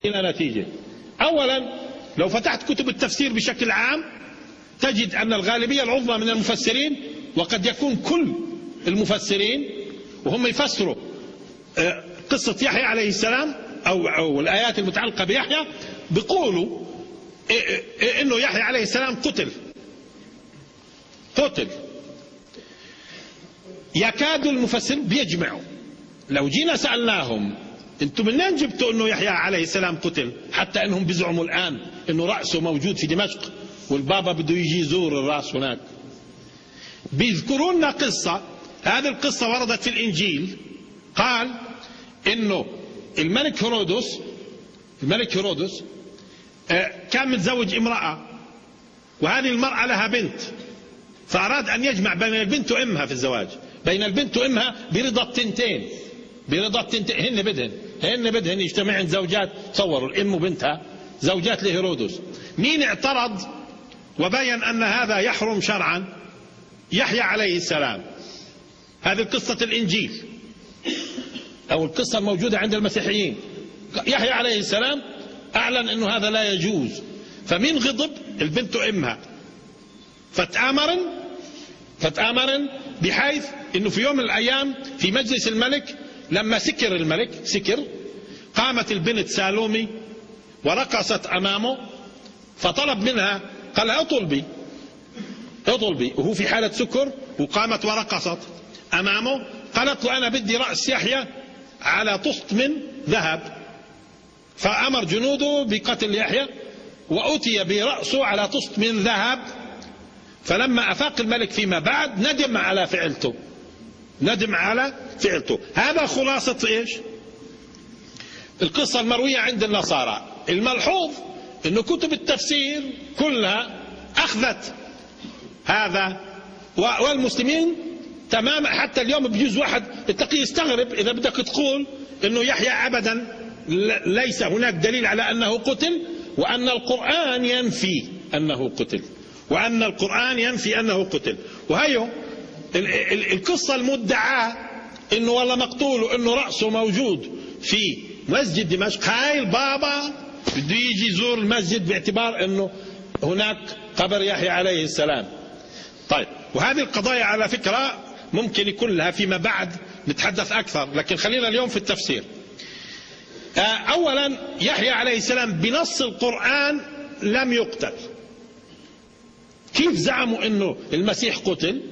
إلى نتيجة. أولا لو فتحت كتب التفسير بشكل عام تجد أن الغالبية العظمى من المفسرين، وقد يكون كل المفسرين وهم يفسروا قصة يحيى عليه السلام أو الآيات المتعلقة بيحيى، بيقولوا إنه يحيى عليه السلام قتل. يكاد المفسرين بيجمعوا. لو جينا سألناهم انتم منين جبتوا انه يحيى عليه السلام قتل، حتى انهم بيزعموا الان انه رأسه موجود في دمشق والبابا بده يجي يزور الرأس هناك. بيذكروا لنا قصة، هذه القصة وردت في الانجيل، قال انه الملك هيرودس كان متزوج امرأة، وهذه المرأة لها بنت، فأراد أن يجمع بين البنت وأمها في الزواج، بين البنت وأمها برضا التنتين، هن بدهن يجتمعن زوجات. تصوروا الأم وبنتها زوجات لهيرودس. مين اعترض وبين أن هذا يحرم شرعا؟ يحيى عليه السلام. هذه قصة الإنجيل أو القصة الموجودة عند المسيحيين. يحيى عليه السلام أعلن أنه هذا لا يجوز، فمين غضب؟ البنت وأمها. فتآمرن بحيث أنه في يوم من الأيام في مجلس الملك لما سكر الملك قامت البنت سالومي ورقصت أمامه، فطلب منها، قال اطلبي وهو في حالة سكر، وقامت ورقصت أمامه. قالت له أنا بدي رأس يحيى على طست من ذهب، فأمر جنوده بقتل يحيى وأتي برأسه على طست من ذهب. فلما أفاق الملك فيما بعد ندم على فعلته. هذا خلاصة إيش؟ القصة المروية عند النصارى. الملحوظ أن كتب التفسير كلها أخذت هذا، والمسلمين تماما حتى اليوم بيجوز واحد التقي يستغرب إذا بدك تقول أنه يحيى أبدا ليس هناك دليل على أنه قتل، وأن القرآن ينفي أنه قتل. وهي القصة المدعاة انه والله مقتول وانه رأسه موجود في مسجد دمشق. هاي البابا بده يجي يزور المسجد باعتبار انه هناك قبر يحيى عليه السلام. طيب، وهذه القضايا على فكرة ممكن يكون لها فيما بعد نتحدث اكثر، لكن خلينا اليوم في التفسير. اولا يحيى عليه السلام بنص القرآن لم يقتل. كيف زعموا انه المسيح قتل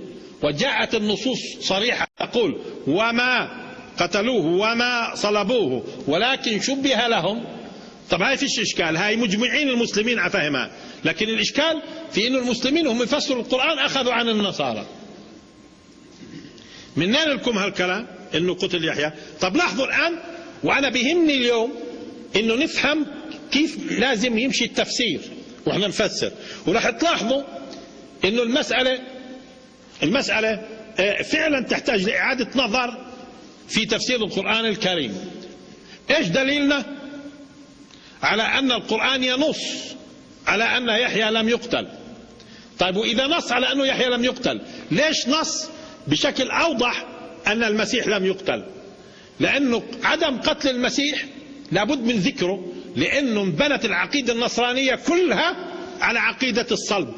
وجاءت النصوص صريحة تقول وما قتلوه وما صلبوه ولكن شبه لهم؟ طب هاي فيش اشكال، هاي مجمعين المسلمين عفهمها، لكن الاشكال في انه المسلمين هم يفسروا القرآن اخذوا عن النصارى. منين لكم هالكلام انه قتل يحيى؟ طب لاحظوا الان، وانا بهمني اليوم انه نفهم كيف لازم يمشي التفسير واحنا نفسر، وراح تلاحظوا انه المسألة فعلا تحتاج لإعادة نظر في تفسير القرآن الكريم. ايش دليلنا على أن القرآن ينص على أن يحيى لم يقتل؟ طيب، وإذا نص على أنه يحيى لم يقتل، ليش نص بشكل أوضح أن المسيح لم يقتل؟ لأنه عدم قتل المسيح لابد من ذكره، لأنه انبنت العقيدة النصرانية كلها على عقيدة الصلب.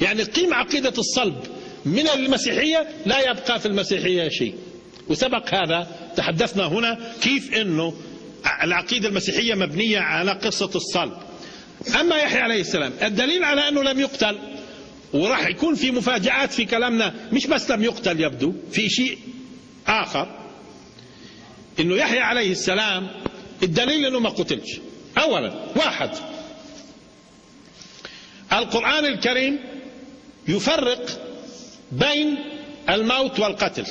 يعني قيم عقيدة الصلب من المسيحية لا يبقى في المسيحية شيء، وسبق هذا تحدثنا هنا كيف انه العقيدة المسيحية مبنية على قصة الصلب. اما يحيى عليه السلام الدليل على انه لم يقتل، وراح يكون في مفاجآت في كلامنا، مش بس لم يقتل، يبدو في شيء اخر، انه يحيى عليه السلام الدليل انه ما قتلش. اولا، واحد، القرآن الكريم يفرق بين الموت والقتل،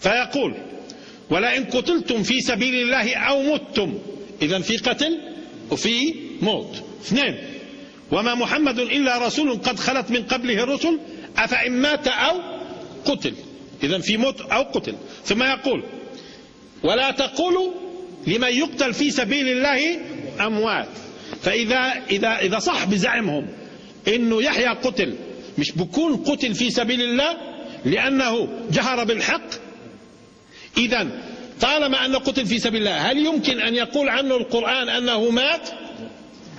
فيقول ولئن قتلتم في سبيل الله أو متم، إذن في قتل وفي موت. اثنين، وما محمد إلا رسول قد خلت من قبله الرسل أفإن مات أو قتل، إذن في موت أو قتل. ثم يقول ولا تقولوا لمن يقتل في سبيل الله أموات. فإذا صح بزعمهم إنه يحيى قتل، مش بكون قتل في سبيل الله لأنه جهر بالحق؟ إذن طالما أنه قتل في سبيل الله، هل يمكن أن يقول عنه القرآن أنه مات؟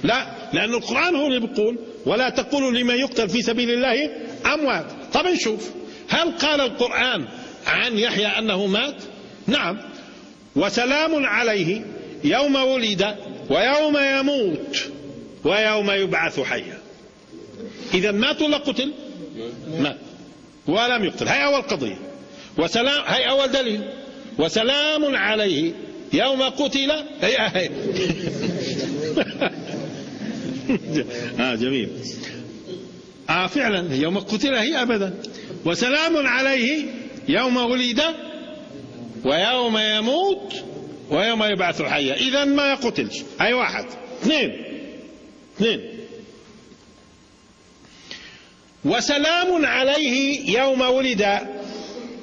لا، لأن القرآن هو اللي بيقول ولا تقولوا لمن يقتل في سبيل الله أموات. طب نشوف، هل قال القرآن عن يحيى أنه مات؟ نعم، وسلام عليه يوم ولد ويوم يموت ويوم يبعث حيا. إذا مات ولا قتل؟ مات ولم يقتل. هي أول قضية، وسلام، هي أول دليل، وسلام عليه يوم قتل. هي جميل. فعلا يوم قتل هي أبدا. وسلام عليه يوم ولد ويوم يموت ويوم يبعث حيا. إذا ما يقتلش. هي واحد. اثنين، وسلام عليه يوم ولد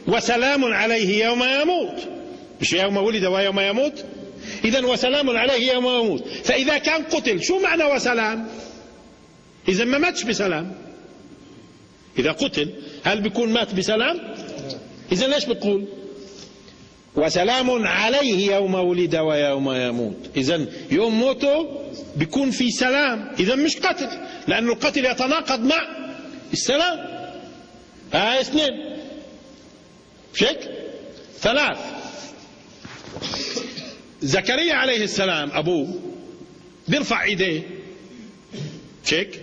وسلام عليه يوم يموت، مش يوم ولد ويوم يموت. إذن وسلام عليه يوم يموت. فإذا كان قتل شو معنى وسلام؟ إذا ما ماتش بسلام. إذا قتل هل بيكون مات بسلام؟ إذا ليش بتقول وسلام عليه يوم ولد ويوم يموت؟ إذا يوم موته بيكون في سلام. إذا مش قتل، لأن القتل يتناقض مع السلام. اثنين، شك. ثلاث، زكريا عليه السلام أبوه بيرفع إيديه، شك،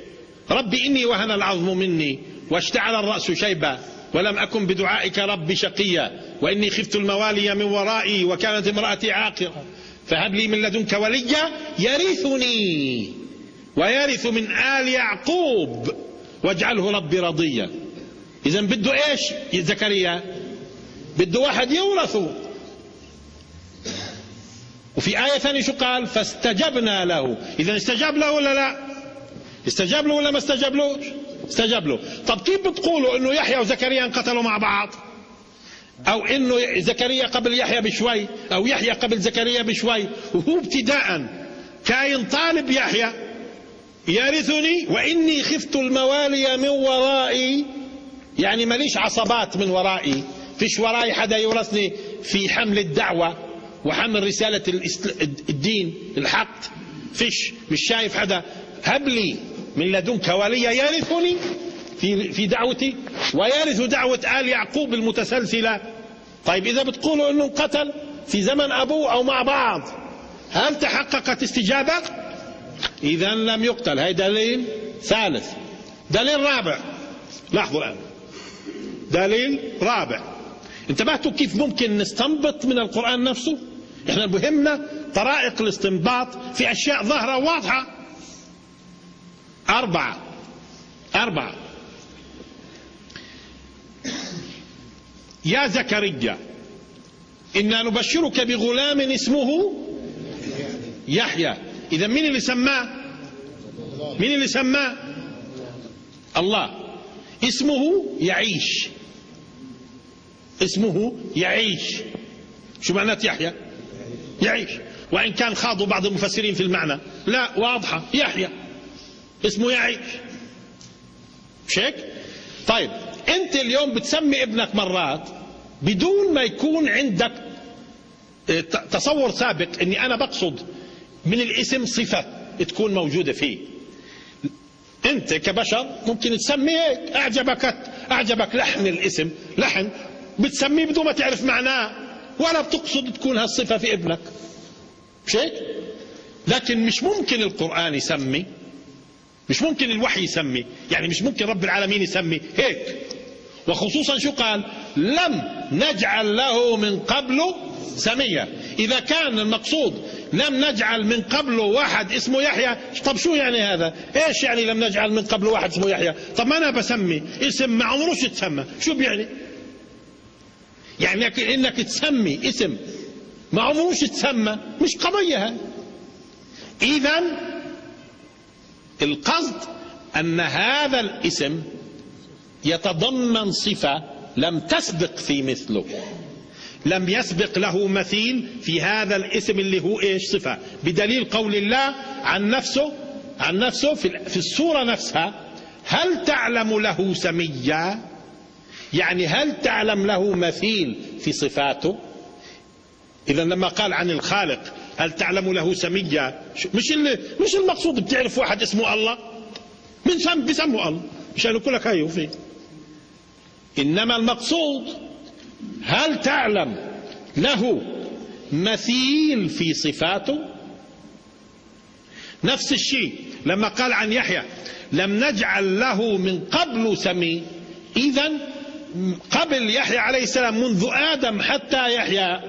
ربي إني وهن العظم مني واشتعل الرأس شيبا ولم أكن بدعائك ربي شقيا وإني خفت الموالي من ورائي وكانت امرأتي عاقرة فهب لي من لدنك وليا يرثني ويرث من آل يعقوب واجعله ربي رضيا. إذا بده إيش زكريا؟ بده واحد يورثه. وفي آية ثانية شو قال؟ فاستجبنا له. إذا استجاب له ولا لا؟ استجاب له ولا ما استجاب له؟ استجاب له. طب كيف بتقولوا إنه يحيى وزكريا انقتلوا مع بعض؟ أو إنه زكريا قبل يحيى بشوي، أو يحيى قبل زكريا بشوي، وهو ابتداء كاين طالب يحيى يرثني وإني خفت الموالي من ورائي، يعني ماليش عصبات من ورائي، فيش وراي حدا يورثني في حمل الدعوة وحمل رسالة الدين الحق، فيش، مش شايف حدا. هب لي من لدنك وليا يرثني في دعوتي ويرث دعوة آل يعقوب المتسلسلة. طيب إذا بتقولوا إنه قتل في زمن أبوه أو مع بعض، هل تحققت استجابة؟ إذا لم يقتل. هي دليل ثالث. دليل رابع، لاحظوا الآن، دليل رابع. انتبهتوا كيف ممكن نستنبط من القرآن نفسه؟ احنا بهمنا طرائق الاستنباط في أشياء ظاهرة واضحة. أربعة. يا زكريا إنا نبشرك بغلام اسمه يحيى. إذا مين اللي سماه؟ مين اللي سماه؟ الله. اسمه يعيش. اسمه يعيش. شو معنات يحيى؟ يعيش. وإن كان خاضوا بعض المفسرين في المعنى، لا، واضحة، يحيى اسمه يعيش، مش هيك؟ طيب أنت اليوم بتسمي ابنك مرات بدون ما يكون عندك تصور سابق أني أنا بقصد من الاسم صفة تكون موجودة فيه. أنت كبشر ممكن تسمي هيك، أعجبك لحن الاسم، لحن بتسميه بدون ما تعرف معناه ولا بتقصد تكون هالصفة في ابنك، مش هيك؟ لكن مش ممكن القرآن يسمي، مش ممكن الوحي يسمي، يعني مش ممكن رب العالمين يسمي هيك. وخصوصا شو قال؟ لم نجعل له من قبل سميا. إذا كان المقصود لم نجعل من قبله واحد اسمه يحيى، طب شو يعني هذا؟ ايش يعني لم نجعل من قبله واحد اسمه يحيى؟ طب ما انا بسمي اسم ما عمروش يتسمى، شو بيعني؟ يعني انك تسمي اسم ما عمروش يتسمى مش قضية. اذا القصد ان هذا الاسم يتضمن صفة لم تسبق في مثله، لم يسبق له مثيل في هذا الاسم اللي هو ايش؟ صفة. بدليل قول الله عن نفسه في السورة نفسها: هل تعلم له سميا؟ يعني هل تعلم له مثيل في صفاته؟ إذا لما قال عن الخالق هل تعلم له سميا، مش المقصود بتعرف واحد اسمه الله بسمه الله مشان يقول لك هاي وفي، إنما المقصود هل تعلم له مثيل في صفاته. نفس الشيء لما قال عن يحيى لم نجعل له من قبل سمي، إذن قبل يحيى عليه السلام منذ آدم حتى يحيى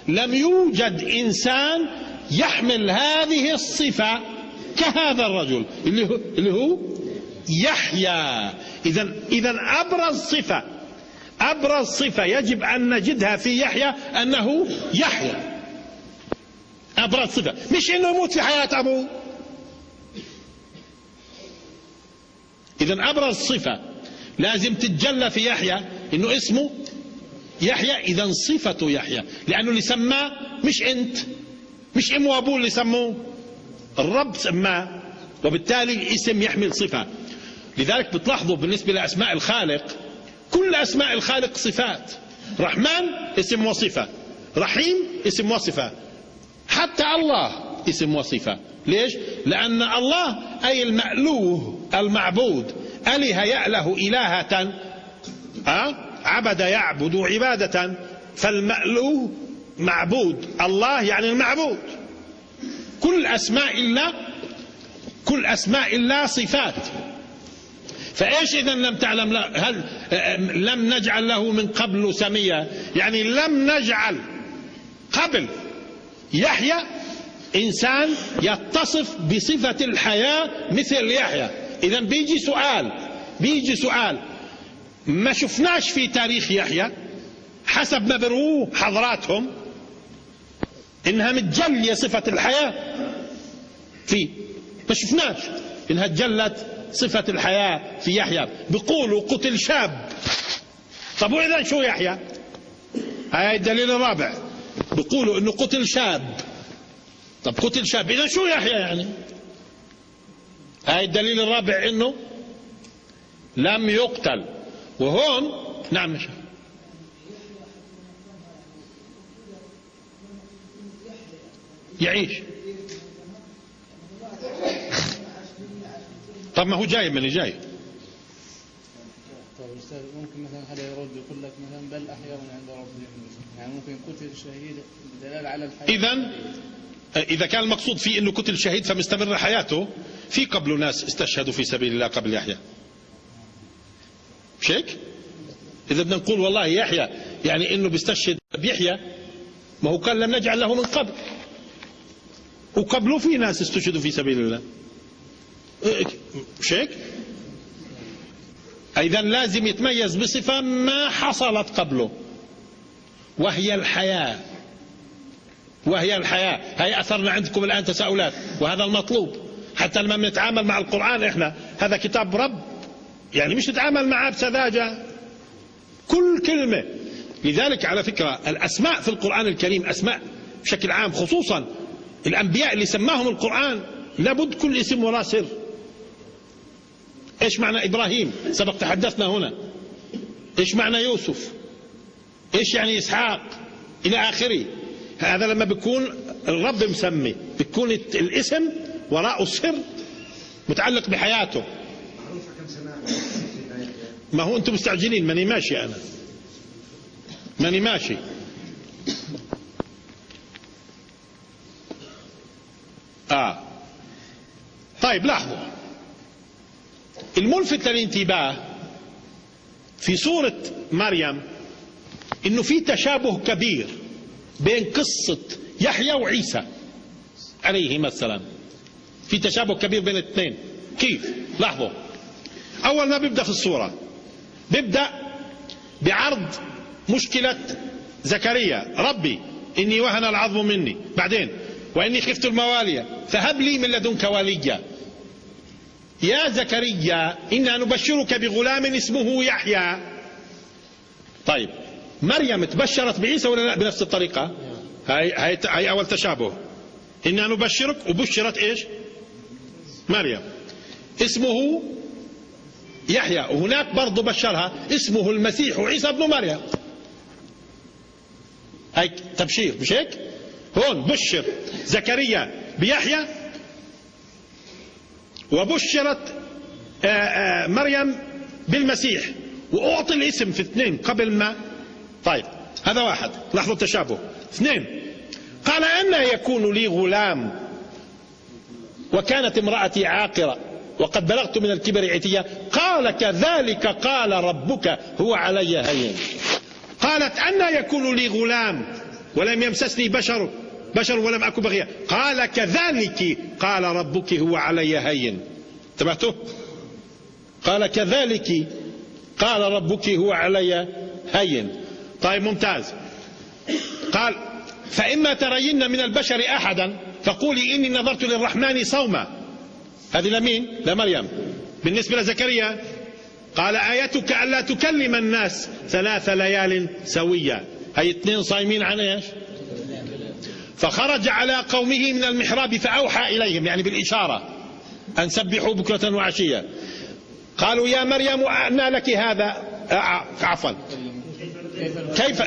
لم يوجد إنسان يحمل هذه الصفة كهذا الرجل اللي هو يحيى. إذن أبرز صفة يجب أن نجدها في يحيى أنه يحيى، أبرز صفة، مش إنه يموت في حياة أبوه. إذن أبرز صفة لازم تتجلى في يحيى إنه اسمه يحيى، إذن صفته يحيى، لأنه اللي سماه مش أنت، مش أم وأبوه اللي سموه، الرب سماه، وبالتالي الاسم يحمل صفة. لذلك بتلاحظوا بالنسبة لأسماء الخالق كل أسماء الخالق صفات، رحمن اسم وصفة، رحيم اسم وصفة، حتى الله اسم وصفة. ليش؟ لأن الله أي المألوه المعبود، أله يأله إلهة، عبد يعبد عبادة، فالمألوه معبود، الله يعني المعبود. كل أسماء الله صفات. فإيش إذن لم تعلم هل لم نجعل له من قبل سميا، يعني لم نجعل قبل يحيى إنسان يتصف بصفة الحياة مثل يحيى. إذن بيجي سؤال ما شفناش في تاريخ يحيى حسب ما بروه حضراتهم إنها متجلية صفة الحياة فيه، ما شفناش إنها تجلت صفة الحياة في يحيى. بيقولوا قتل شاب. طب وإذا شو يحيى؟ هاي الدليل الرابع، بيقولوا إنه قتل شاب. طب قتل شاب إذا شو يحيى يعني؟ هاي الدليل الرابع إنه لم يقتل. وهون نعم مش يعيش. طب ما هو جاي من جاي. طيب أستاذ ممكن مثلا حدا يرد يقول لك مثلا بل أحياء عند ربهم، يعني ممكن قتل شهيد بدلالة على الحياة. إذا كان المقصود فيه إنه قتل شهيد فمستمر حياته، في قبله ناس استشهدوا في سبيل الله قبل يحيى، مش هيك؟ إذا بدنا نقول والله يحيى يعني إنه بيستشهد بيحيى، ما هو كان لم نجعل له من قبل، وقبله في ناس استشهدوا في سبيل الله، مش هيك؟ إذا لازم يتميز بصفة ما حصلت قبله، وهي الحياة. هي أثرنا عندكم الآن تساؤلات، وهذا المطلوب حتى لما نتعامل مع القرآن. إحنا هذا كتاب رب، يعني مش نتعامل معه بسذاجة كل كلمة. لذلك على فكرة الأسماء في القرآن الكريم أسماء بشكل عام، خصوصا الأنبياء اللي سماهم القرآن لابد كل اسم وراه سر. إيش معنى إبراهيم؟ سبق تحدثنا هنا. إيش معنى يوسف؟ إيش يعني إسحاق؟ إلى آخره. هذا لما بيكون الرب مسمي بيكون الاسم وراءه السر متعلق بحياته. ما هو أنتم مستعجلين، ماني ماشي، أنا ماني ماشي. طيب لاحظوا الملفت للانتباه في سورة مريم إنه في تشابه كبير بين قصة يحيى وعيسى عليهما السلام. في تشابه كبير بين الاثنين. كيف؟ لاحظوا أول ما بيبدأ في السورة بيبدأ بعرض مشكلة زكريا، ربي إني وهن العظم مني، بعدين وإني خفت الموالي فهب لي من لدنك وليا يا زكريا إنا نبشرك بغلام اسمه يحيى. طيب مريم تبشرت بعيسى ولا لا بنفس الطريقة؟ هاي أول تشابه، إنا نبشرك، وبشرت إيش؟ مريم اسمه يحيى، وهناك برضو بشرها اسمه المسيح عيسى ابن مريم. هيك تبشير مش هيك؟ هون بشر زكريا بيحيى، وبشرت مريم بالمسيح، وأعطي الاسم في اثنين قبل ما. طيب هذا واحد، لاحظوا التشابه. اثنين، قال أن يكون لي غلام وكانت امرأتي عاقرة وقد بلغت من الكبر عتيا، قال كذلك قال ربك هو علي هين. قالت أن يكون لي غلام ولم يمسسني بشر ولم أكن بغيا، قال كذلك قال ربك هو علي هين. انتبهتوا؟ قال كذلك قال ربك هو علي هين. طيب ممتاز. قال فإما ترين من البشر أحدا فقولي إني نظرت للرحمن صوما. هذه لمين؟ لمريم. بالنسبة لزكريا قال آيتك ألا تكلم الناس 3 ليال سويا. هي 2 صايمين عن ايش؟ فخرج على قومه من المحراب فأوحى إليهم، يعني بالإشارة، أن سبحوا بكرة وعشية. قالوا يا مريم أنى لك هذا؟ عفوا، كيف؟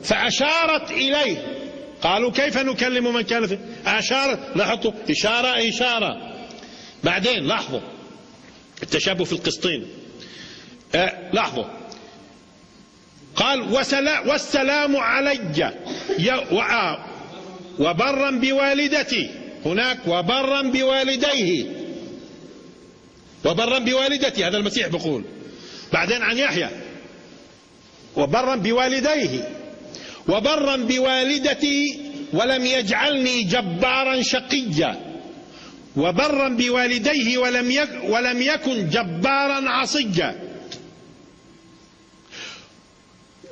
فأشارت إليه. قالوا كيف نكلم من كان فيه؟ أشارت. لاحظوا إشارة. بعدين لاحظوا التشابه في القسطين. لاحظوا قال والسلام علي وبرا بوالدتي. هناك وبرا بوالديه، وبرا بوالدتي، هذا المسيح بيقول. بعدين عن يحيى وبرا بوالديه وبرا بوالدتي ولم يجعلني جبارا شقيا، وبرا بوالديه ولم يكن جبارا عصيا،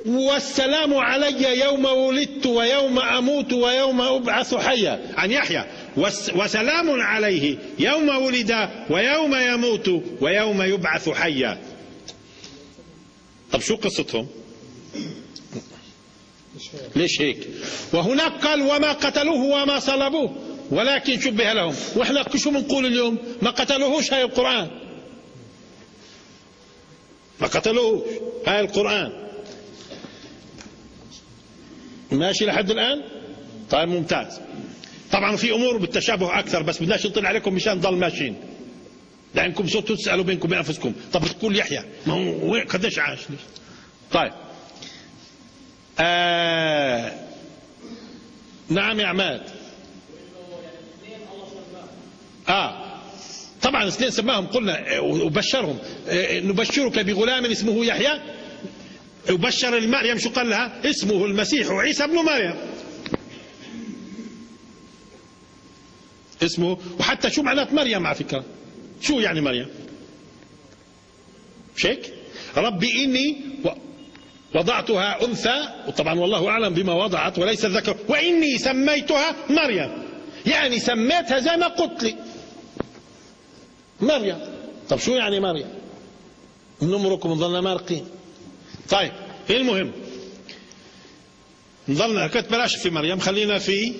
والسلام علي يوم ولدت ويوم أموت ويوم أبعث حيا. عن يحيى وسلام عليه يوم ولد ويوم يموت ويوم يبعث حيا. طب شو قصتهم؟ ليش هيك؟ وهناك قال وما قتلوه وما صلبوه ولكن شبه لهم. واحنا شو بنقول اليوم؟ ما قتلوهوش، هاي القرآن. ما قتلوهوش، هاي القرآن. ماشي لحد الآن؟ طيب ممتاز. طبعا في أمور بالتشابه أكثر، بس بدناش نطلع عليكم مشان نضل ماشيين، لأنكم صرتوا تسألوا بينكم وبين أنفسكم طب بتقول يحيى ما هو قديش عاش؟ طيب نعم يا عماد. طبعا 2 سماهم، قلنا وبشرهم نبشرك بغلام اسمه يحيى. وبشر المريم شو قال لها؟ اسمه المسيح عيسى ابن مريم. اسمه. وحتى شو معنات مريم على فكرة؟ شو يعني مريم؟ مش هيك؟ ربي إني وضعتها أنثى، وطبعا والله أعلم بما وضعت وليس الذكر، وإني سميتها مريم، يعني سميتها زي ما قلت لي مريم. طب شو يعني مريم؟ نمركم نظلنا مارقين. طيب المهم نظلنا كنت بلاش في مريم، خلينا في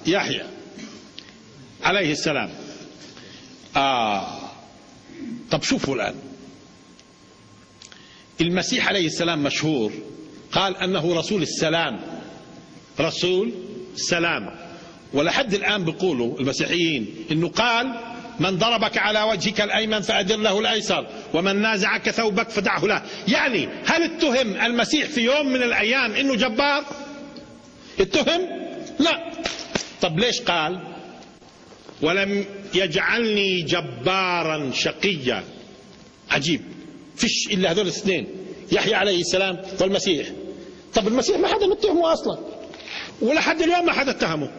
يحيى عليه السلام. طب شوفوا الآن المسيح عليه السلام مشهور قال أنه رسول السلام، رسول السلام. ولحد الآن بيقولوا المسيحيين إنه قال من ضربك على وجهك الأيمن فأدر له الأيسر ومن نازعك ثوبك فدعه له. يعني هل اتهم المسيح في يوم من الأيام إنه جبار؟ اتهم؟ لا. طب ليش قال ولم يجعلني جبارا شقيا؟ عجيب، فيش إلا هذول 2، يحيى عليه السلام والمسيح. طب المسيح ما حدا متهمه أصلا، ولحد اليوم ما حدا اتهمه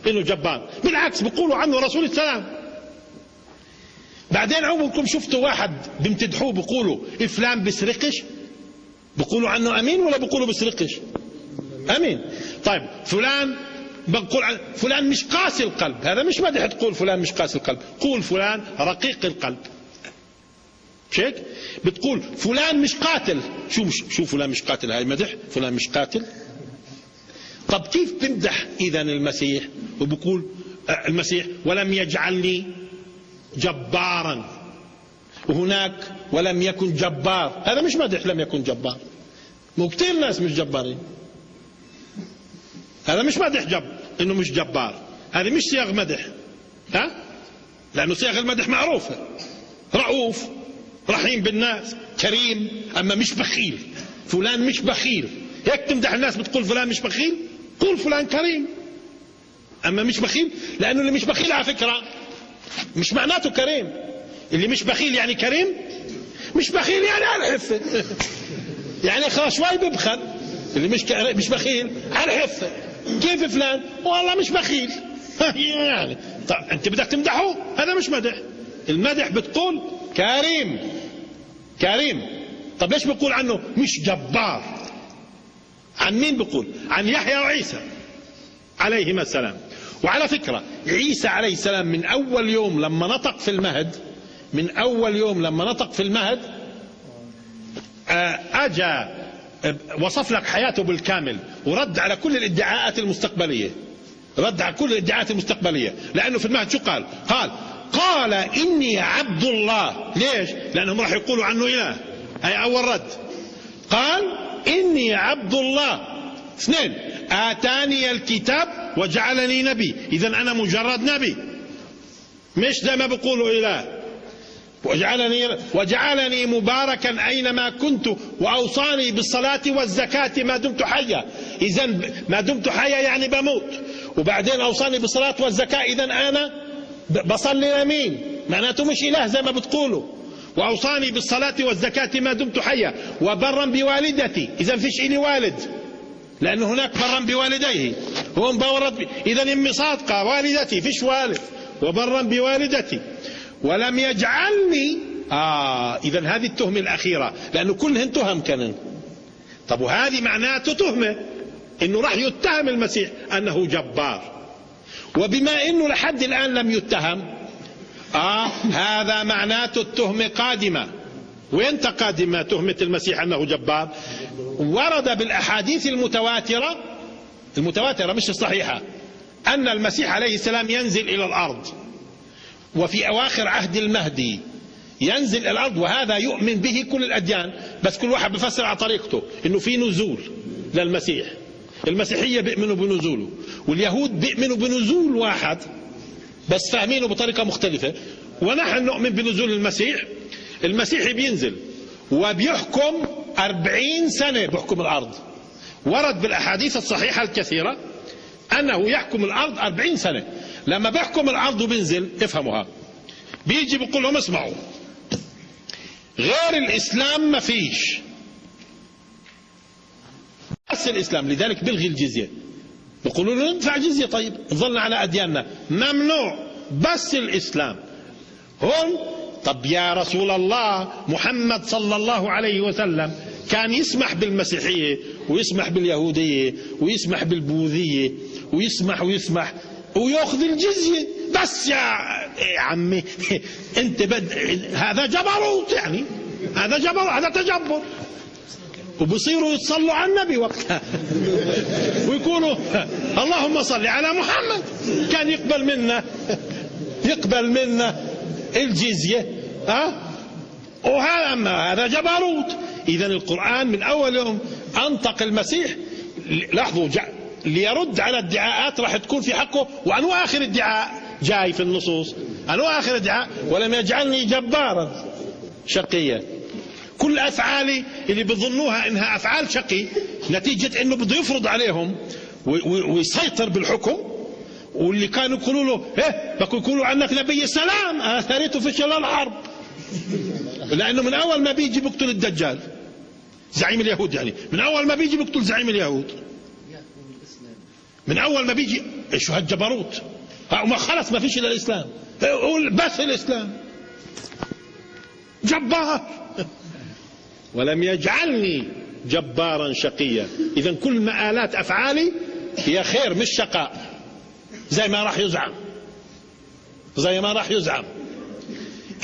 إنه جبار، بالعكس بيقولوا عنه رسول السلام. بعدين عمركم شفتوا واحد بيمتدحوه بيقولوا فلان بسرقش؟ بيقولوا عنه أمين ولا بيقولوا بسرقش؟ أمين. طيب فلان بقول فلان مش قاسي القلب، هذا مش مدح تقول فلان مش قاسي القلب، قول فلان رقيق القلب. مش هيك؟ بتقول فلان مش قاتل، شو فلان مش قاتل؟ هاي مدح، فلان مش قاتل. طب كيف بمدح إذا المسيح وبقول المسيح ولم يجعلني جبارا، وهناك ولم يكن جبار؟ هذا مش مدح، لم يكن جبار. مو كتير ناس مش جبارين. هذا مش مدح انه مش جبار، هذه مش صيغ مدح، لانه صيغ المدح معروفه، رؤوف، رحيم بالناس، كريم، اما مش بخيل. فلان مش بخيل، هيك تمدح الناس بتقول فلان مش بخيل؟ قول فلان كريم، اما مش بخيل، لانه اللي مش بخيل على فكره مش معناته كريم. اللي مش بخيل يعني كريم؟ مش بخيل يعني على الحفه يعني خلاص شوي ببخل. اللي مش بخيل على الحفه. كيف فلان؟ والله مش بخيل يعني. طب انت بدك تمدحه؟ هذا مش مدح. المدح بتقول كريم، كريم. طب ليش بقول عنه مش جبار؟ عن مين بقول؟ عن يحيى وعيسى عليهما السلام. وعلى فكرة عيسى عليه السلام من أول يوم لما نطق في المهد، من أول يوم لما نطق في المهد أجا وصف لك حياته بالكامل ورد على كل الادعاءات المستقبلية، رد على كل الادعاءات المستقبلية. لأنه في المهد شو قال؟ قال إني عبد الله. ليش؟ لأنهم راح يقولوا عنه إله. هي أول رد. قال إني عبد الله. اثنين، آتاني الكتاب وجعلني نبي. إذا أنا مجرد نبي، مش زي ما بيقولوا إله. وجعلني مباركا أينما كنت وأوصاني بالصلاة والزكاة ما دمت حيا. إذا ما دمت حيا يعني بموت. وبعدين أوصاني بالصلاة والزكاة، إذا أنا بصلي لمين؟ معناته مش إله زي ما بتقولوا. وأوصاني بالصلاة والزكاة ما دمت حيا وبرا بوالدتي. إذا فيش إلي والد، لأن هناك برا بوالديه، هون بورد إذا أمي صادقة، والدتي فيش والد، وبرا بوالدتي ولم يجعلني. إذا هذه التهمة الأخيرة، لأنه كلهن تهم كانن. طب وهذه معناته تهمة إنه راح يتهم المسيح أنه جبار. وبما إنه لحد الآن لم يتهم، هذا معناته التهمة قادمة. وين قادمة تهمة المسيح أنه جبار؟ ورد بالأحاديث المتواترة مش الصحيحة أن المسيح عليه السلام ينزل إلى الأرض، وفي أواخر عهد المهدي ينزل إلى الأرض، وهذا يؤمن به كل الأديان، بس كل واحد بفسر على طريقته إنه في نزول للمسيح. المسيحية بيؤمنوا بنزوله، واليهود بيؤمنوا بنزول واحد بس فاهمينه بطريقة مختلفة. ونحن نؤمن بنزول المسيح. المسيح بينزل وبيحكم 40 سنة، بيحكم الأرض. ورد بالأحاديث الصحيحة الكثيرة أنه يحكم الأرض 40 سنة. لما بيحكم الأرض وبينزل، افهموها، بيجي بيقول لهم اسمعوا، غير الإسلام ما فيش، بس الإسلام. لذلك بيلغي الجزية. بيقولوا له ندفع جزية، طيب ظلنا على أدياننا، ممنوع، بس الإسلام. هون طب يا رسول الله، محمد صلى الله عليه وسلم كان يسمح بالمسيحية ويسمح باليهودية ويسمح بالبوذية ويسمح ويأخذ الجزية، بس يا عمي انت هذا جبروت، يعني هذا جبر، هذا تجبر. وبصيروا يتصلوا على النبي وقتها ويقولوا اللهم صل على محمد. كان يقبل منا الجزية، وهذا هذا جبروت. إذن القرآن من أول يوم أنطق المسيح، لاحظوا، ليرد على الادعاءات راح تكون في حقه. وأنو آخر ادعاء جاي في النصوص؟ أنو آخر ادعاء؟ ولم يجعلني جبارا شقيا. كل أفعالي اللي بظنوها إنها أفعال شقي نتيجة إنه بده يفرض عليهم ويسيطر بالحكم. واللي كانوا يقولوا له يقولوا عنك نبي السلام، أثرته في شلال الحرب، لأنه من أول ما بيجي بيقتل الدجال زعيم اليهود. يعني من أول ما بيجي بيقتل زعيم اليهود، من أول ما بيجي. شو هالجبروت؟ خلص ما فيش إلا الإسلام، بس الإسلام جبار. ولم يجعلني جبارا شقيا. إذا كل مآلات أفعالي هي خير مش شقاء، زي ما راح يزعم.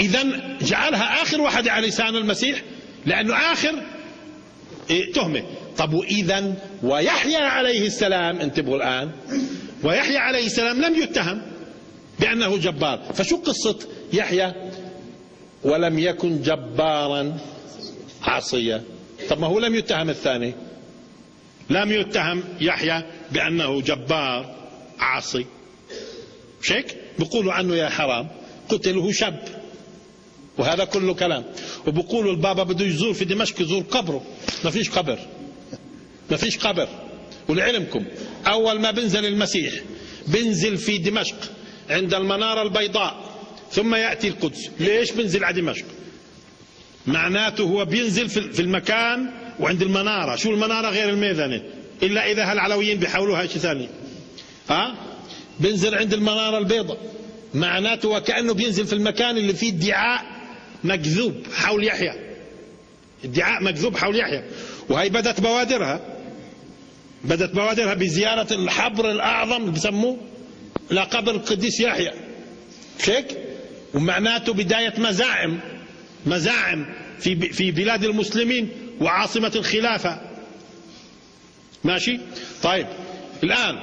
إذا جعلها آخر واحد على لسان المسيح، لأنه آخر تهمة. طب وإذا ويحيى عليه السلام، انتبهوا الآن، ويحيى عليه السلام لم يتهم بأنه جبار. فشو قصة يحيى؟ ولم يكن جبارا عصيا. طب ما هو لم يتهم الثاني، لم يتهم يحيى بأنه جبار عاصي، مش هيك؟ بيقولوا عنه يا حرام قتله شاب، وهذا كله كلام. وبقولوا البابا بده يزور في دمشق يزور قبره، ما فيش قبر، ما فيش قبر. ولعلمكم أول ما بنزل المسيح بنزل في دمشق عند المنارة البيضاء ثم يأتي القدس. ليش بنزل على دمشق؟ معناته هو بينزل في المكان وعند المنارة. شو المنارة غير الميذنة؟ إلا إذا هالعلويين بيحاولوها شيء ثاني. بينزل عند المنارة البيضاء، معناته وكأنه بينزل في المكان اللي فيه ادعاء مكذوب حول يحيى، ادعاء مكذوب حول يحيى. وهي بدت بوادرها بزيارة الحبر الأعظم اللي بسموه لقبر القديس يحيى، هيك؟ ومعناته بداية مزاعم في بلاد المسلمين وعاصمة الخلافة. ماشي؟ طيب الآن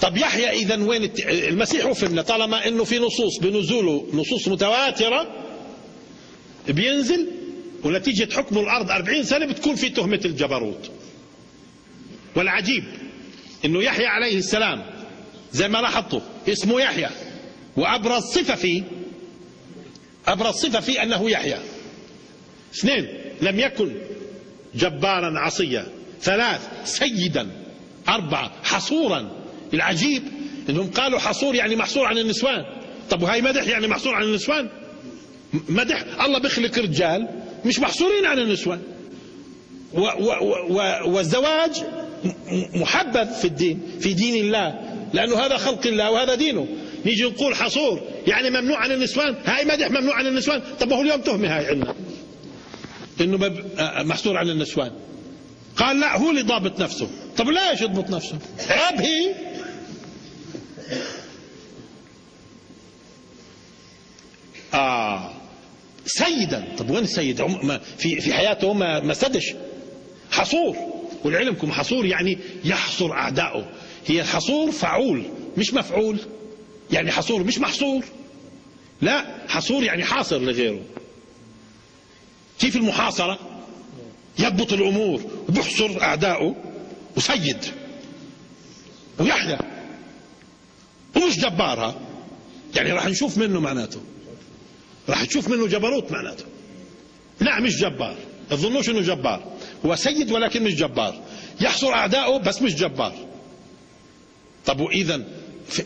طب يحيى إذا وين المسيح؟ وفهمنا طالما انه في نصوص بنزوله، نصوص متواترة بينزل ونتيجة حكم الأرض 40 سنة بتكون في تهمة الجبروت. والعجيب انه يحيى عليه السلام زي ما لاحظتوا اسمه يحيى، وأبرز صفة فيه أنه يحيى. 2 لم يكن جبارا عصيا. 3 سيدا. 4 حصورا. العجيب انهم قالوا حصور يعني محصور عن النسوان. طب وهي مدح يعني محصور عن النسوان؟ مدح الله بيخلق رجال مش محصورين عن النسوان. والزواج محبب في الدين، في دين الله، لأنه هذا خلق الله وهذا دينه. نيجي نقول حصور يعني ممنوع عن النسوان، هاي مدح ممنوع عن النسوان. طب ما هو اليوم تهمة هاي عندنا انه محصور عن النسوان. قال لا هو اللي ضابط نفسه. طب ليش يضبط نفسه؟ عيب هي. سيدا. طب وين السيد؟ في حياته ما سدش. حصور. ولعلمكم حصور يعني يحصر أعدائه. هي الحصور فعول مش مفعول. يعني حصور مش محصور، لا حصور يعني حاصر لغيره. كيف المحاصرة؟ يضبط الأمور وبيحصر أعدائه. وسيد ويحيى ومش جبارها، يعني راح نشوف منه معناته، راح تشوف منه جبروت معناته. لا مش جبار، تظنوش انه جبار، هو سيد ولكن مش جبار. يحصر أعدائه بس مش جبار. طب وإذا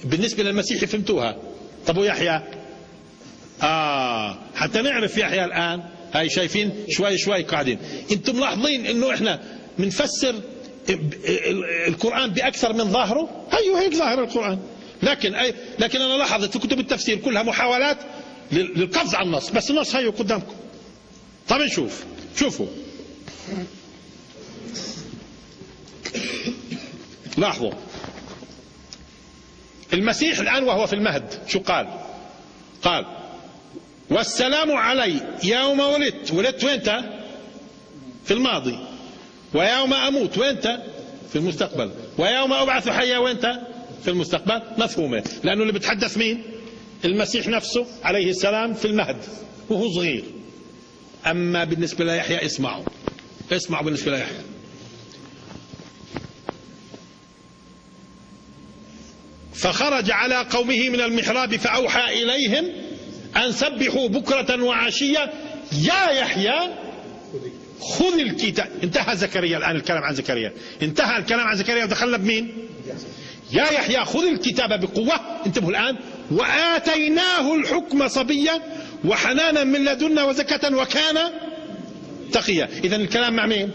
بالنسبة للمسيح فهمتوها. طب ويحيى؟ حتى نعرف يحيى الآن. هاي شايفين شوي قاعدين. انتم ملاحظين انه احنا بنفسر القرآن بأكثر من ظاهره. ايوه هيك ظاهر القرآن، لكن انا لاحظت في كتب التفسير كلها محاولات للقفز على النص، بس النص هيو قدامكم. طب نشوف. شوفوا لاحظوا المسيح الآن وهو في المهد شو قال؟ قال والسلام علي يوم ولدت. ولدت وينت؟ في الماضي. ويوم أموت وينت؟ في المستقبل. ويوم أبعث حيا وينت؟ في المستقبل. مفهومة، لأنه اللي بتحدث مين؟ المسيح نفسه عليه السلام في المهد وهو صغير. أما بالنسبة ليحيى اسمعوا بالنسبة ليحيى. فخرج على قومه من المحراب فأوحى إليهم أن سبحوا بكرة وعشية يا يحيى خذ الكتاب. انتهى زكريا الآن الكلام عن زكريا، انتهى الكلام عن زكريا ودخلنا بمين؟ يا يحيى خذ الكتاب بقوة. انتبهوا الآن. وآتيناه الحكم صبيا وحنانا من لدنا وزكاة وكان تقيا. إذن الكلام مع مين؟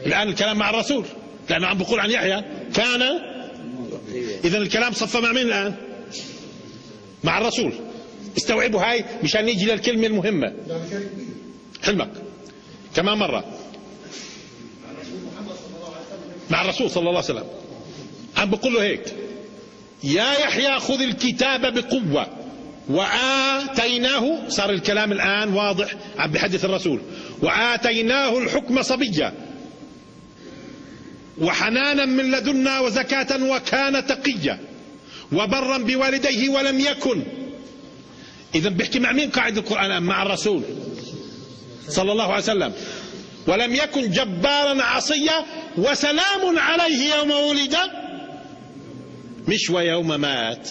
الآن الكلام مع الرسول، لأنه عم بقول عن يحيى كان. إذن الكلام صفى مع مين الآن؟ مع الرسول. استوعبوا هاي مشان نيجي للكلمة المهمة. حلمك كمان مرة. مع الرسول صلى الله عليه وسلم عم بقول له هيك يا يحيى خذ الكتاب بقوة وآتيناه. صار الكلام الآن واضح، عم بحدث الرسول. وآتيناه الحكم صبيا وحنانا من لدنا وزكاة وكان تقيا وبرا بوالديه ولم يكن. إذا بيحكي مع مين قاعد القرآن؟ مع الرسول صلى الله عليه وسلم. ولم يكن جبارا عصيا وسلام عليه يوم ولد، مش ويوم مات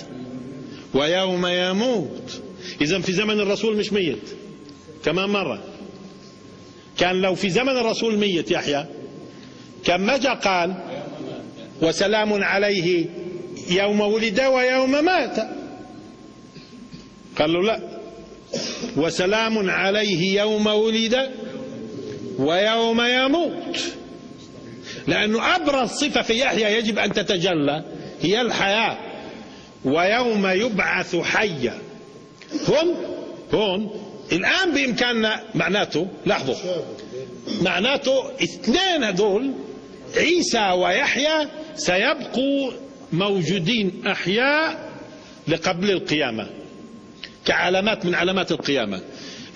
ويوم يموت. إذن في زمن الرسول مش ميت. كمان مرة، كان لو في زمن الرسول ميت يحيى كان ما جاء قال وسلام عليه يوم ولد ويوم مات، قال له لا، وسلام عليه يوم ولد ويوم يموت، لأنه أبرز صفة في يحيى يجب أن تتجلى هي الحياة. ويوم يبعث حيا. هون الآن بإمكاننا، معناته لاحظوا، معناته اثنين هذول عيسى ويحيى سيبقوا موجودين أحياء لقبل القيامة كعلامات من علامات القيامة.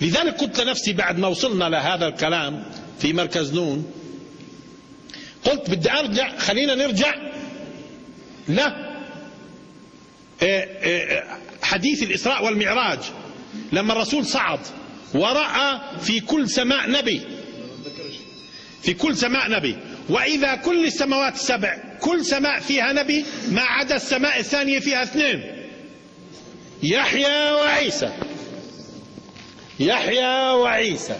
لذلك قلت لنفسي بعد ما وصلنا لهذا الكلام في مركز نون، قلت بدي أرجع، خلينا نرجع لا حديث الإسراء والمعراج، لما الرسول صعد ورأى في كل سماء نبي، في كل سماء نبي، وإذا كل السماوات السبع كل سماء فيها نبي ما عدا السماء الثانية فيها اثنين، يحيى وعيسى، يحيى وعيسى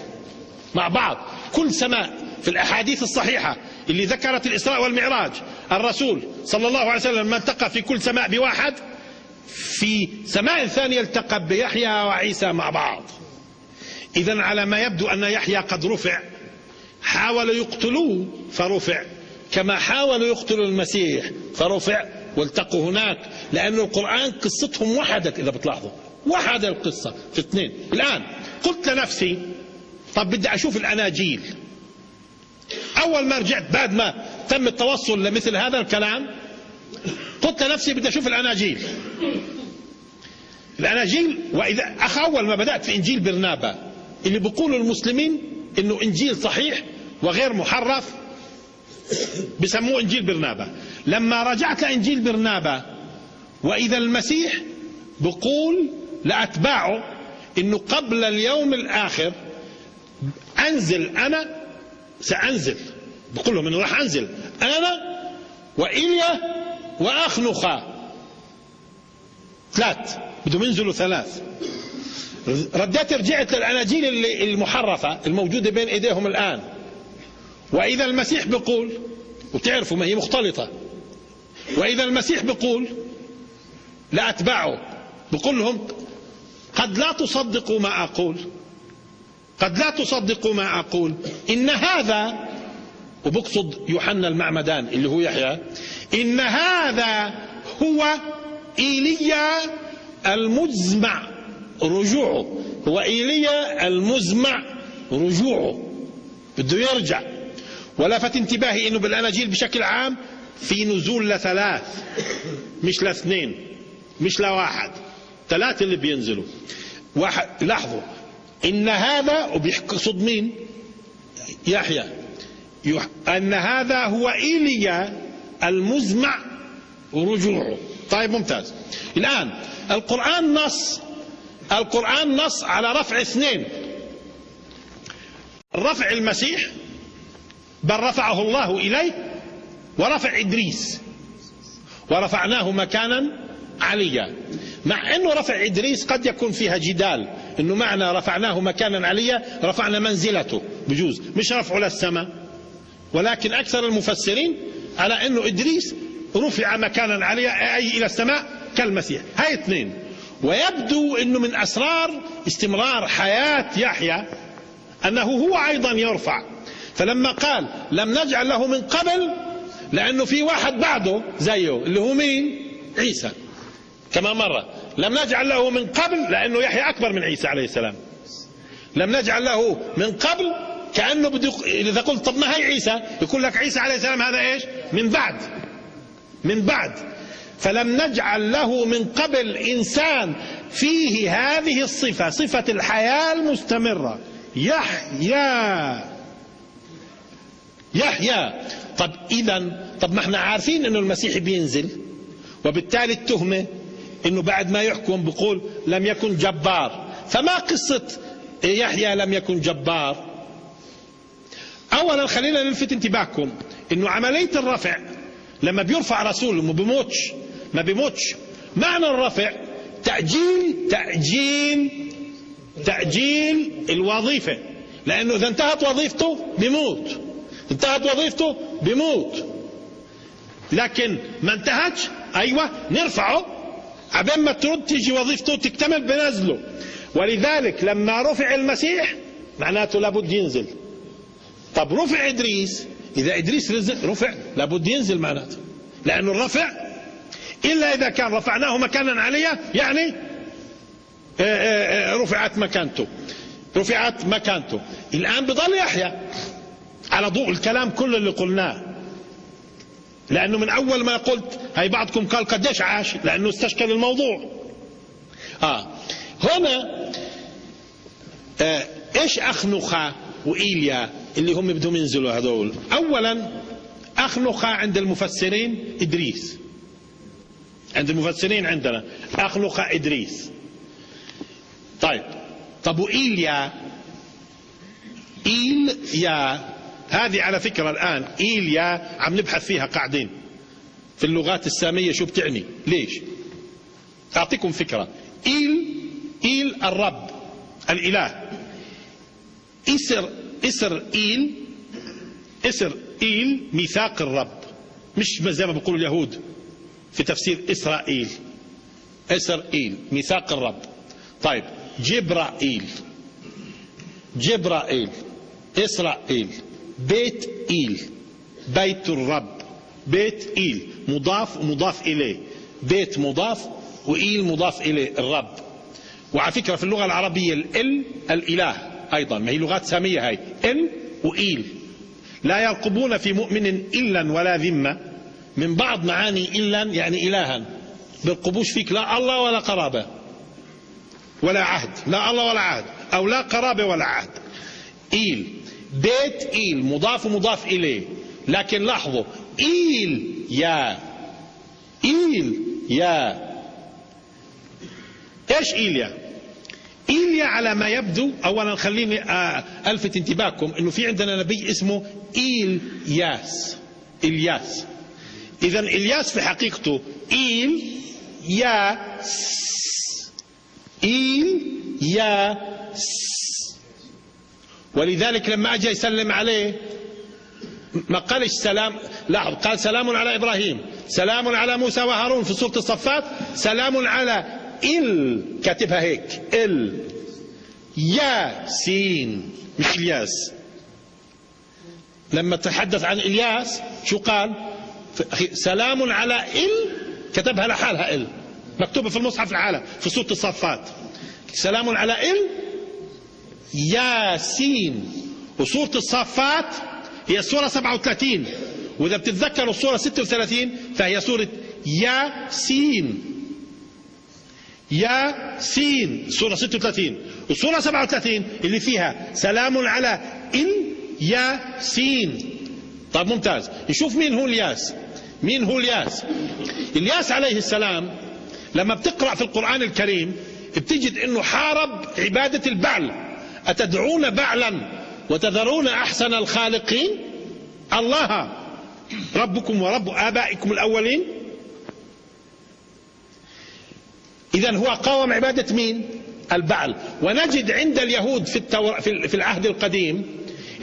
مع بعض. كل سماء في الأحاديث الصحيحة اللي ذكرت الإسراء والمعراج، الرسول صلى الله عليه وسلم لما التقى في كل سماء بواحد، في سماء ثانية التقى بيحيى وعيسى مع بعض. إذن على ما يبدو أن يحيى قد رفع، حاولوا يقتلوه فرفع، كما حاولوا يقتلوا المسيح فرفع والتقوا هناك، لأن القرآن قصتهم وحدت. إذا بتلاحظوا وحد القصة في اثنين. الآن قلت لنفسي طب بدي أشوف الأناجيل. أول ما رجعت بعد ما تم التوصل لمثل هذا الكلام، قلت لنفسي بدي أشوف الأناجيل. الأناجيل، وإذا أول ما بدأت في إنجيل برنابا اللي بيقولوا المسلمين إنه إنجيل صحيح وغير محرف، بسموه إنجيل برنابا. لما رجعت لإنجيل برنابا وإذا المسيح بقول لأتباعه إنه قبل اليوم الآخر أنزل، أنا سأنزل، بقول لهم إنه راح أنزل أنا وإيليا وأخنوخا، ثلاث، بدهم ينزلوا ثلاث. رديت رجعت للأناجيل المحرفة الموجودة بين إيديهم الآن، وإذا المسيح بقول، وتعرفوا ما هي مختلطة، وإذا المسيح بقول لأتباعه بقول لهم قد لا تصدقوا ما أقول، قد لا تصدقوا ما أقول، إن هذا، وبقصد يوحنا المعمدان اللي هو يحيى، إن هذا هو إيليا المزمع رجوعه، هو إيليا المزمع رجوعه، بده يرجع. ولفت انتباهي إنه بالأناجيل بشكل عام في نزول لثلاث مش لاثنين مش لواحد، ثلاثة اللي بينزلوا. واحد، لاحظوا إن هذا، وبيقصد مين؟ يحيى، أن هذا هو إيليا المزمع رجوعه. طيب ممتاز. الآن القرآن نص على رفع اثنين، رفع المسيح بل رفعه الله إليه، ورفع إدريس ورفعناه مكانا عليا. مع أنه رفع إدريس قد يكون فيها جدال، أنه معنى رفعناه مكانا عليا رفعنا منزلته، بجوز مش رفعه للسماء، ولكن أكثر المفسرين على أنه إدريس رفع مكانا عليا أي إلى السماء كالمسيح. هاي اثنين. ويبدو أنه من أسرار استمرار حياة يحيى أنه هو أيضا يرفع. فلما قال لم نجعل له من قبل، لأنه في واحد بعده زيه اللي هو مين؟ عيسى. كما مرة لم نجعل له من قبل، لأنه يحيى أكبر من عيسى عليه السلام. لم نجعل له من قبل، كأنه بده إذا قلت طب ما هي عيسى، يقول لك عيسى عليه السلام هذا إيش؟ من بعد. فلم نجعل له من قبل إنسان فيه هذه الصفة، صفة الحياة المستمرة. يحيى. طب ما احنا عارفين انه المسيح بينزل، وبالتالي التهمة انه بعد ما يحكم بقول لم يكن جبار. فما قصة يحيى لم يكن جبار؟ اولا خلينا نلفت انتباهكم انه عملية الرفع لما بيرفع رسول ما بيموتش. معنى الرفع تأجيل الوظيفة، لأنه إذا انتهت وظيفته بيموت. لكن ما انتهتش، أيوة نرفعه عبين ما ترد تيجي وظيفته تكتمل بنزله. ولذلك لما رفع المسيح معناته لابد ينزل. طب رفع إدريس، إذا إدريس رفع لابد ينزل معناته، لأنه الرفع إلا إذا كان رفعناه مكانا عليا يعني رفعت مكانته. الآن بضل يحيى على ضوء الكلام كل اللي قلناه، لأنه من أول ما قلت هاي بعضكم قال قديش عاش لأنه استشكل الموضوع. هنا إيش أخنوخا وإيليا اللي هم بدهم ينزلوا هذول؟ أولا أخنوخا عند المفسرين إدريس، عند المفسرين عندنا أخنوخا إدريس. طب وإيليا هذه على فكرة الآن إيليا عم نبحث فيها قاعدين في اللغات السامية شو بتعني ليش. أعطيكم فكرة. إيل الرب الإله، إسر إيل ميثاق الرب، مش زي ما بيقولوا اليهود في تفسير إسرائيل. إسرائيل ميثاق الرب. طيب جبرائيل، إسرائيل، بيت الرب، بيت إيل مضاف ومضاف إليه، بيت مضاف وإيل مضاف إليه الرب. وعلى فكرة في اللغة العربية الإله أيضا، ما هي لغات سامية هاي، وإيل. لا يرقبون في مؤمن إلا ولا ذمة، من بعض معاني إلا يعني إلها، بيرقبوش فيك لا الله ولا قرابة ولا عهد، لا الله ولا عهد، أو لا قرابة ولا عهد. بيت إيل مضاف ومضاف إليه. لكن لاحظوا إيليا إيش إيليا على ما يبدو. أولا خليني ألفت انتباهكم إنه في عندنا نبي اسمه إلياس. إذا إلياس في حقيقته إلياس. ولذلك لما أجى يسلم عليه ما قالش سلام، لاحظ قال سلام على إبراهيم، سلام على موسى وهارون في سورة الصفات، سلام على كاتبها هيك ياسين مش إلياس. لما تحدث عن إلياس شو قال؟ سلام على كتبها لحالها مكتوبة في المصحف العالم في سورة الصفات، سلام على ياسين. وسورة الصفات هي السورة 37، وإذا بتتذكروا السورة 36 فهي سورة ياسين سورة 36، والسورة 37 اللي فيها سلام على ياسين. طيب ممتاز. نشوف مين هو الياس. الياس عليه السلام لما بتقرأ في القرآن الكريم بتجد انه حارب عبادة البعل. أتدعون بعلا وتذرون أحسن الخالقين، الله ربكم ورب آبائكم الأولين. إذن هو قاوم عبادة مين؟ البعل. ونجد عند اليهود في العهد القديم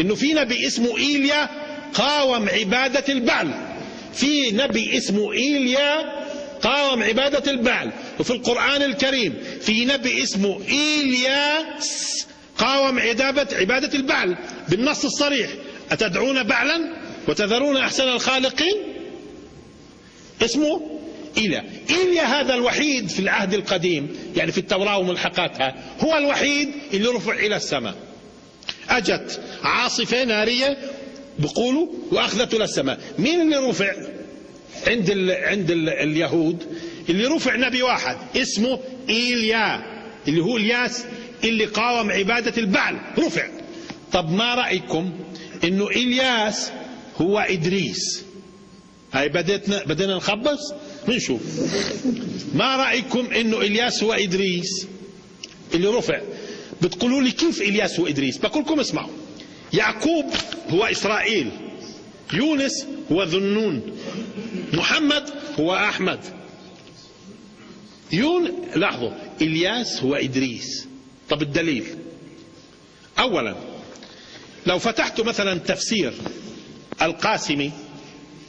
إنه في نبي اسمه إيليا قاوم عبادة البعل، في نبي اسمه إيليا قاوم عبادة البعل. وفي القرآن الكريم في نبي اسمه إيلياس قاوم عبادة البعل بالنص الصريح، أتدعون بعلا وتذرون أحسن الخالقين. اسمه إيليا هذا الوحيد في العهد القديم يعني في التوراة وملحقاتها، هو الوحيد اللي رفع إلى السماء. أجت عاصفة نارية بقولوا وأخذته للسماء. مين اللي رفع عند اليهود؟ اللي رفع نبي واحد اسمه إيليا، اللي هو الياس اللي قاوم عبادة البعل رفع. طب ما رأيكم انه إلياس هو إدريس؟ هاي بدنا نخبص نشوف. ما رأيكم انه إلياس هو إدريس اللي رفع؟ بتقولوا لي كيف إلياس هو إدريس؟ بقول لكم اسمعوا. يعقوب هو إسرائيل، يونس هو ذو النون، محمد هو أحمد، لاحظوا إلياس هو إدريس. طب الدليل؟ أولا لو فتحت مثلا تفسير القاسمي،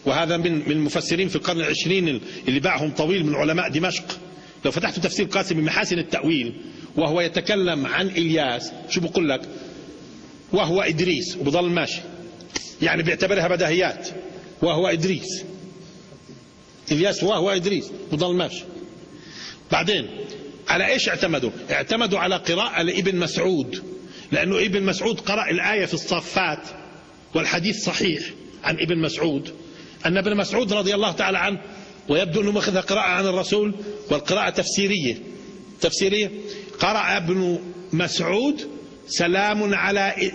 وهذا من المفسرين في القرن العشرين اللي باعهم طويل من علماء دمشق، لو فتحت تفسير القاسمي محاسن التأويل وهو يتكلم عن إلياس، شو بقول لك؟ وهو إدريس، وبضل ماشي، يعني بيعتبرها بدهيات، وهو إدريس، إلياس وهو إدريس، وبضل ماشي. بعدين على إيش اعتمدوا؟ اعتمدوا على قراءة لابن مسعود، لأنه ابن مسعود قرأ الآية في الصافات، والحديث صحيح عن ابن مسعود أن ابن مسعود رضي الله تعالى عنه، ويبدو أنه ماخذها قراءة عن الرسول والقراءة تفسيرية، قرأ ابن مسعود سلام على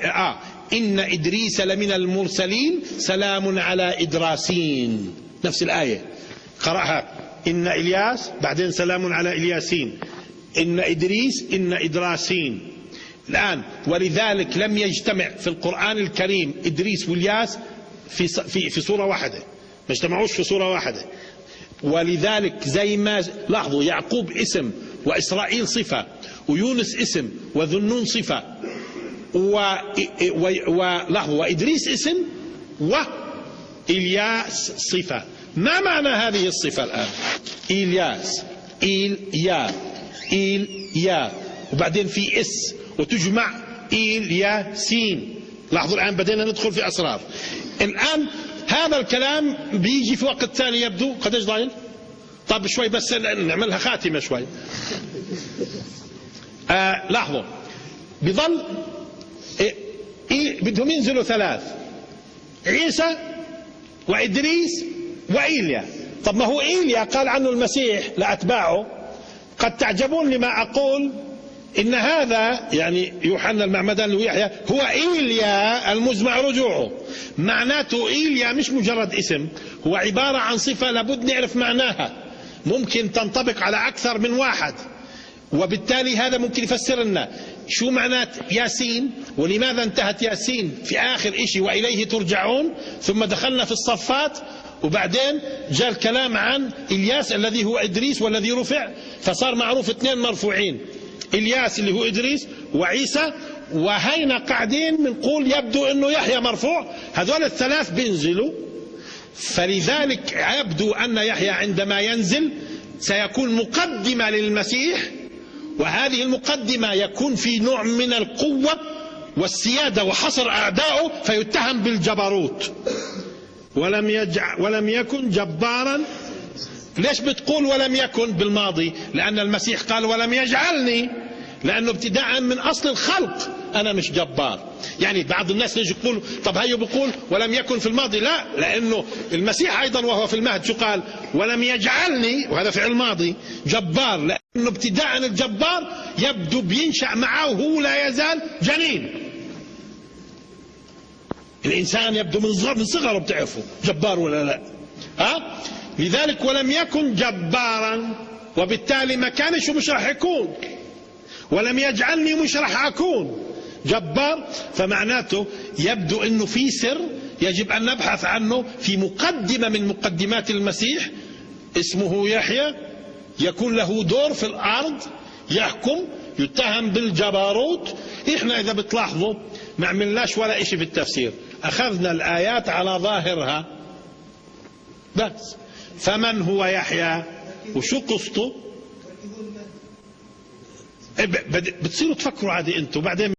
إن إدريس لمن المرسلين سلام على إدراسين، نفس الآية قرأها، إن إلياس بعدين سلام على إلياسين، إن إدريس إن إدراسين. الآن ولذلك لم يجتمع في القرآن الكريم إدريس والياس في سورة واحدة، ما اجتمعوش في سورة واحدة. ولذلك زي ما لاحظوا يعقوب اسم وإسرائيل صفة، ويونس اسم وذو النون صفة، ولاحظوا وإدريس اسم وإلياس صفة. ما معنى هذه الصفة الآن؟ إلياس، إيليا، وبعدين في اس وتجمع إلياسين. لاحظوا الآن بدينا ندخل في أسرار. الآن هذا الكلام بيجي في وقت ثاني يبدو قديش ضايل؟ طب شوي بس نعملها خاتمة شوي. لاحظوا بضل بدهم ينزلوا ثلاث، عيسى وإدريس وإيليا. طب ما هو إيليا قال عنه المسيح لأتباعه قد تعجبون لما أقول إن هذا، يعني يوحنا المعمدان ويحيى، هو إيليا المزمع رجوعه. معناته إيليا مش مجرد اسم، هو عبارة عن صفة لابد نعرف معناها، ممكن تنطبق على أكثر من واحد، وبالتالي هذا ممكن يفسر لنا شو معنات ياسين، ولماذا انتهت ياسين في آخر إشي وإليه ترجعون، ثم دخلنا في الصفات، وبعدين جاء الكلام عن إلياس الذي هو إدريس والذي رفع، فصار معروف اثنين مرفوعين، إلياس اللي هو إدريس وعيسى. وهينا قاعدين بنقول يبدو أنه يحيى مرفوع، هذول الثلاث بينزلوا، فلذلك يبدو أن يحيى عندما ينزل سيكون مقدمة للمسيح، وهذه المقدمة يكون في نوع من القوة والسيادة وحصر أعدائه، فيتهم بالجبروت. ولم يكن جبارا. ليش بتقول ولم يكن بالماضي؟ لأن المسيح قال ولم يجعلني، لأنه ابتداء من أصل الخلق أنا مش جبار. يعني بعض الناس يجي يقول طب هيو بيقول ولم يكن في الماضي، لا، لأنه المسيح أيضا وهو في المهد شو قال؟ ولم يجعلني، وهذا فعل ماضي، جبار، لأنه ابتداء الجبار يبدو بينشأ معه وهو لا يزال جنين. الإنسان يبدو من صغره بتعرفه جبار ولا لا، لذلك ولم يكن جبارا، وبالتالي ما كانش مش راح يكون، ولم يجعلني مش راح أكون جبار. فمعناته يبدو أنه في سر يجب أن نبحث عنه في مقدمة من مقدمات المسيح، اسمه يحيى، يكون له دور في الأرض، يحكم، يتهم بالجبروت. إحنا إذا بتلاحظوا ما عملناش ولا إشي في التفسير، أخذنا الآيات على ظاهرها بس. فمن هو يحيى وشو قصته؟ بتصيروا تفكروا عادي انتم بعدين.